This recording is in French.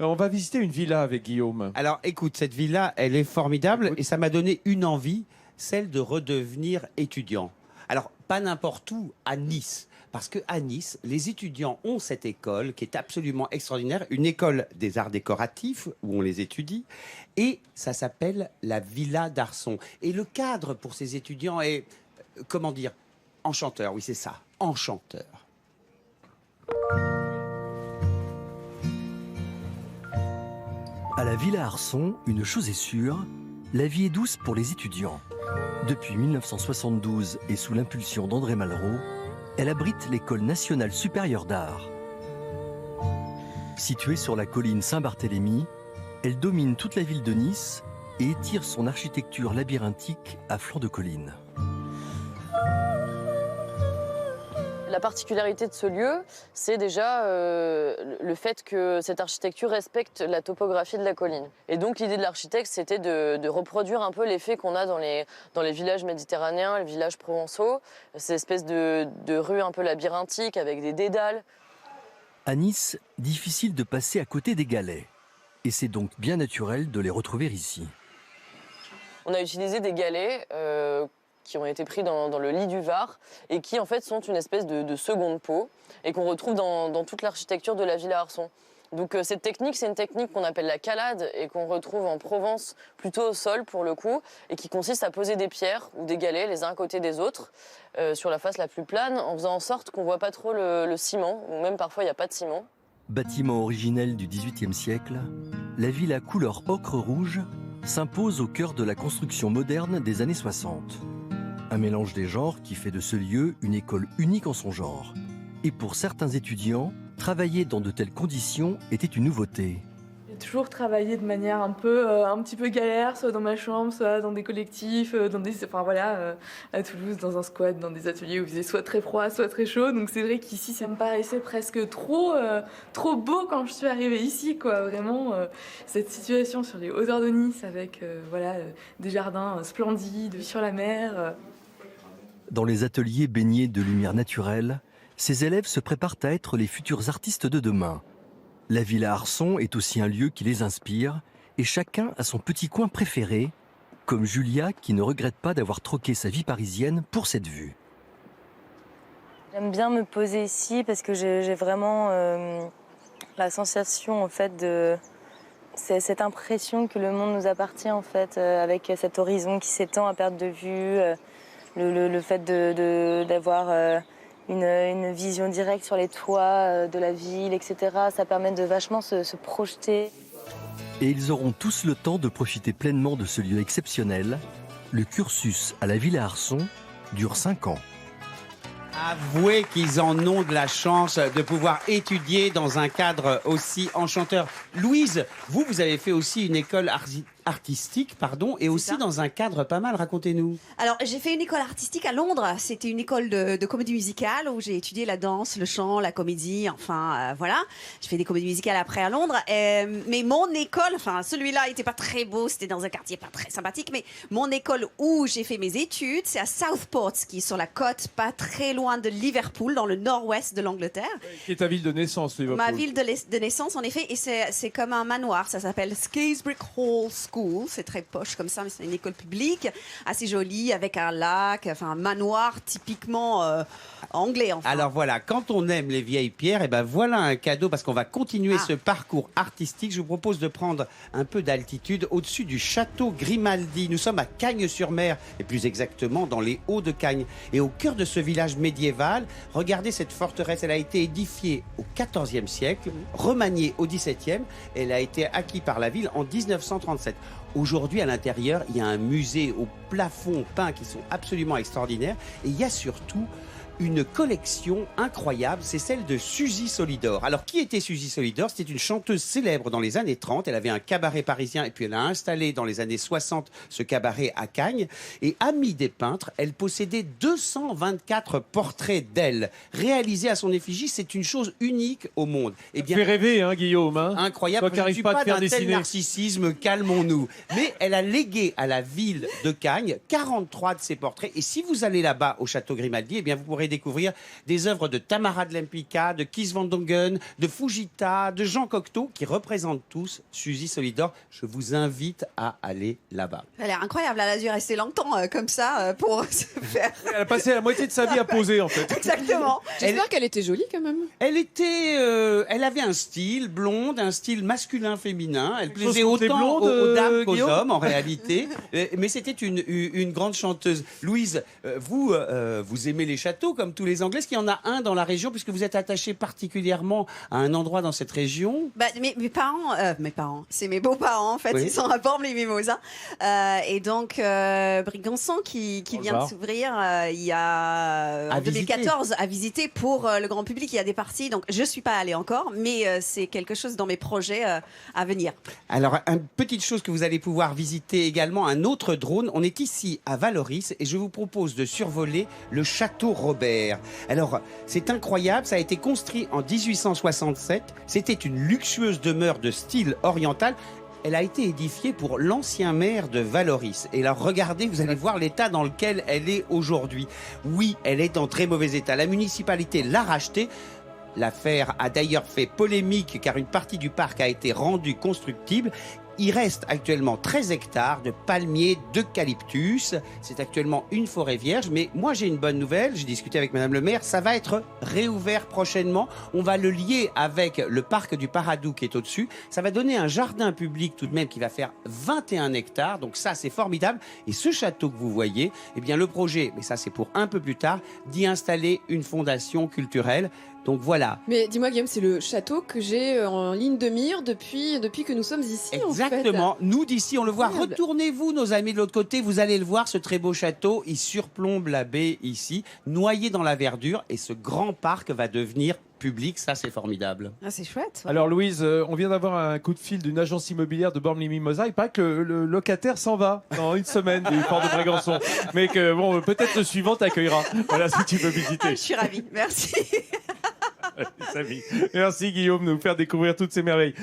On va visiter une villa avec Guillaume. Alors écoute, cette villa, elle est formidable et ça m'a donné une envie, celle de redevenir étudiant. Alors, pas n'importe où, à Nice. Parce qu'à Nice, les étudiants ont cette école qui est absolument extraordinaire, une école des arts décoratifs où on les étudie, et ça s'appelle la Villa d'Arçon. Et le cadre pour ces étudiants est, comment dire, enchanteur, oui c'est ça, enchanteur. À la Villa Arçon, une chose est sûre, la vie est douce pour les étudiants. Depuis 1972 et sous l'impulsion d'André Malraux, elle abrite l'École nationale supérieure d'art. Située sur la colline Saint-Barthélemy, elle domine toute la ville de Nice et étire son architecture labyrinthique à flanc de colline. La particularité de ce lieu, c'est déjà le fait que cette architecture respecte la topographie de la colline. Et donc l'idée de l'architecte, c'était de reproduire un peu l'effet qu'on a dans les villages méditerranéens, les villages provençaux, ces espèces de rues un peu labyrinthiques avec des dédales. À Nice, difficile de passer à côté des galets. Et c'est donc bien naturel de les retrouver ici. On a utilisé des galets qui ont été pris dans le lit du Var et qui en fait sont une espèce de seconde peau et qu'on retrouve dans toute l'architecture de la Villa Arçon. Donc cette technique, c'est une technique qu'on appelle la calade et qu'on retrouve en Provence plutôt au sol pour le coup et qui consiste à poser des pierres ou des galets les uns à côté des autres sur la face la plus plane en faisant en sorte qu'on ne voit pas trop le ciment ou même parfois il n'y a pas de ciment. Bâtiment originel du XVIIIe siècle, la villa couleur ocre-rouge s'impose au cœur de la construction moderne des années 60. Un mélange des genres qui fait de ce lieu une école unique en son genre. Et pour certains étudiants, travailler dans de telles conditions était une nouveauté. J'ai toujours travaillé de manière un petit peu galère, soit dans ma chambre, soit dans des collectifs, à Toulouse, dans un squat, dans des ateliers où il faisait soit très froid, soit très chaud. Donc c'est vrai qu'ici, ça me paraissait presque trop beau quand je suis arrivée ici, quoi. Vraiment, cette situation sur les hauteurs de Nice avec des jardins splendides, vue sur la mer. Dans les ateliers baignés de lumière naturelle, ces élèves se préparent à être les futurs artistes de demain. La Villa Arçon est aussi un lieu qui les inspire et chacun a son petit coin préféré, comme Julia qui ne regrette pas d'avoir troqué sa vie parisienne pour cette vue. J'aime bien me poser ici parce que j'ai vraiment la sensation en fait de cette impression que le monde nous appartient en fait avec cet horizon qui s'étend à perte de vue, le fait d'avoir une vision directe sur les toits de la ville, etc. Ça permet de vachement se projeter. Et ils auront tous le temps de profiter pleinement de ce lieu exceptionnel. Le cursus à la Villa Arçon dure 5 ans. Avouez qu'ils en ont de la chance de pouvoir étudier dans un cadre aussi enchanteur. Louise, vous avez fait aussi une école artistique, et aussi dans un cadre pas mal, racontez-nous. Alors, j'ai fait une école artistique à Londres. C'était une école de comédie musicale où j'ai étudié la danse, le chant, la comédie, voilà. Je fais des comédies musicales après à Londres. Mais mon école, celui-là était pas très beau, c'était dans un quartier pas très sympathique, mais mon école où j'ai fait mes études, c'est à Southport, qui est sur la côte, pas très loin de Liverpool, dans le nord-ouest de l'Angleterre. Qui est ta ville de naissance, Liverpool. Ma ville de naissance, en effet, et c'est comme un manoir. Ça s'appelle Scarisbrick Hall School. C'est très poche comme ça, mais c'est une école publique, assez jolie, avec un lac, un manoir typiquement anglais. Alors voilà, quand on aime les vieilles pierres, voilà un cadeau, parce qu'on va continuer ce parcours artistique. Je vous propose de prendre un peu d'altitude au-dessus du château Grimaldi. Nous sommes à Cagnes-sur-Mer, et plus exactement dans les Hauts de Cagnes. Et au cœur de ce village médiéval, regardez cette forteresse, elle a été édifiée au XIVe siècle, remaniée au XVIIe, elle a été acquise par la ville en 1937. Aujourd'hui, à l'intérieur, il y a un musée au plafond peint qui sont absolument extraordinaires. Et il y a surtout une collection incroyable, c'est celle de Suzy Solidor. Alors, qui était Suzy Solidor? C'était une chanteuse célèbre dans les années 30. Elle avait un cabaret parisien et puis elle a installé dans les années 60 ce cabaret à Cagnes. Et amie des peintres, elle possédait 224 portraits d'elle réalisés à son effigie. C'est une chose unique au monde. Eh bien, fait rêver, hein, Guillaume. Incroyable. Toi qui n'arrives pas à te faire dessiner. Narcissisme, calmons-nous. Mais elle a légué à la ville de Cagnes 43 de ses portraits. Et si vous allez là-bas au château Grimaldi, eh bien, vous pourrez découvrir des œuvres de Tamara de Lempicka, de Kees van Dongen, de Fujita, de Jean Cocteau, qui représentent tous Suzy Solidor. Je vous invite à aller là-bas. Ça a l'air incroyable, elle a dû rester longtemps comme ça pour se faire. Elle a passé la moitié de sa vie à poser, en fait. Exactement. J'espère qu'elle était jolie quand même. Elle avait un style blonde, un style masculin-féminin. Elle Quelque chose plaisait contre les autant blondes, aux dames qu'aux Guillaume hommes en réalité. Mais c'était une grande chanteuse. Louise, vous aimez les châteaux comme tous les Anglais. Est-ce qu'il y en a un dans la région puisque vous êtes attachée particulièrement à un endroit dans cette région? Bah, mes parents, c'est mes beaux-parents en fait, Oui. ils sont à Bormes-les-Mimosas. Et donc Brégançon qui vient de Var. s'ouvrir il y a en 2014 à visiter pour le grand public. Il y a des parties, donc je suis pas allée encore, mais c'est quelque chose dans mes projets à venir. Alors, une petite chose que vous allez pouvoir visiter également, un autre drone. On est ici à Valoris et je vous propose de survoler le château Robert. Alors, c'est incroyable, ça a été construit en 1867. C'était une luxueuse demeure de style oriental. Elle a été édifiée pour l'ancien maire de Valoris. Et là, regardez, vous allez voir l'état dans lequel elle est aujourd'hui. Oui, elle est en très mauvais état. La municipalité l'a rachetée. L'affaire a d'ailleurs fait polémique car une partie du parc a été rendue constructible. Il reste actuellement 13 hectares de palmiers, d'eucalyptus. C'est actuellement une forêt vierge. Mais moi, j'ai une bonne nouvelle. J'ai discuté avec Madame le maire. Ça va être réouvert prochainement. On va le lier avec le parc du Paradou qui est au-dessus. Ça va donner un jardin public tout de même qui va faire 21 hectares. Donc ça, c'est formidable. Et ce château que vous voyez, eh bien, le projet, mais ça, c'est pour un peu plus tard, d'y installer une fondation culturelle. Donc voilà. Mais dis-moi Guillaume, c'est le château que j'ai en ligne de mire depuis que nous sommes ici. Exactement. Nous d'ici, on le voit. Incroyable. Retournez-vous, nos amis de l'autre côté. Vous allez le voir, ce très beau château. Il surplombe la baie ici, noyé dans la verdure. Et ce grand parc va devenir public. Ça, c'est formidable. Ah, c'est chouette. Alors Louise, on vient d'avoir un coup de fil d'une agence immobilière de Bormes-les-Mimosas. Il paraît que le locataire s'en va dans une semaine du port de Brégançon. Mais que bon, peut-être le suivant t'accueillera. Voilà, si tu veux visiter. Je suis ravie, merci. Merci Guillaume de nous faire découvrir toutes ces merveilles.